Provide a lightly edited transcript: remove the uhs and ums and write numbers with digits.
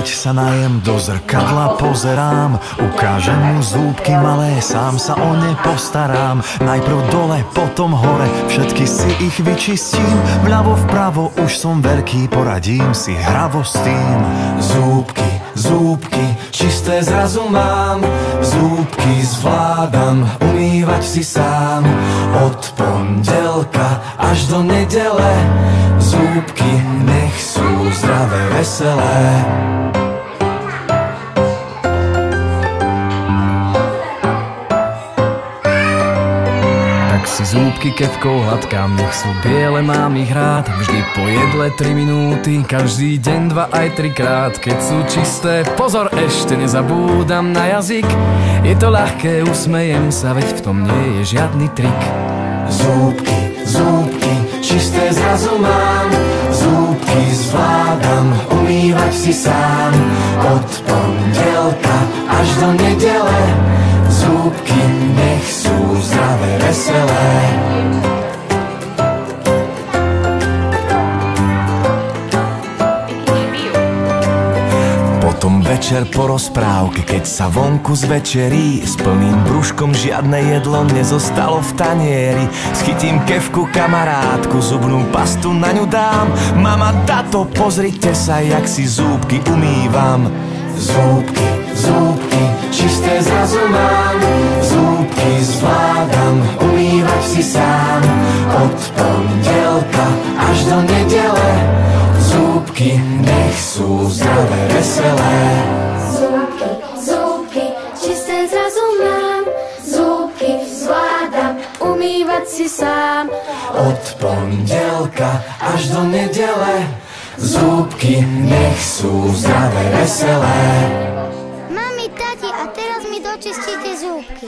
keď sa najem, do zrkadla pozerám. Ukážem mu zúbky malé, sám sa o ne postarám. Najprv dole, potom hore, všetky si ich vyčistím. Vľavo vpravo, už som veľký, poradím si hravo s tým. Zúbky, zúbky, čisté zrazu mám. Zúbky zvládam, umývať si sám. Od pondelka až do nedele. Zúbky nech sú zdravé, veselé. Tak si zúbky kefkou hladkám, nech sú biele, mám ich rád. Vždy po jedle 3 minúty, každý deň 2 aj 3 krát. Keď sú čisté, pozor, ešte nezabúdam na jazyk. Je to ľahké, usmejem sa, veď v tom nie je žiadny trik. Zúbky, zúbky, čisté zrazu mám. Zúbky zvládam, umývať si sám. Od pondelka až do nedele. Zúbky nech sú zdravé, veselé. Potom večer po rozprávke, keď sa vonku zvečerí, s plným brúškom žiadne jedlo nezostalo v tanieri. Schytím kefku kamarátku, zubnú pastu na ňu dám. Mama, tato, pozrite sa, jak si zúbky umývam. Zúbky, zúbky, čisté zrazu mám. Zúbky zvládam, umývať si sám. Od pondelka až do nedele. Zúbky nech sú zdravé, veselé. Zúbky, zúbky, čisté zrazu mám. Zúbky zvládam, umývať si sám. Od pondelka až do nedele. Zúbky nech sú zdravé, veselé. Mami, tati, a teraz mi dočistíte zúbky.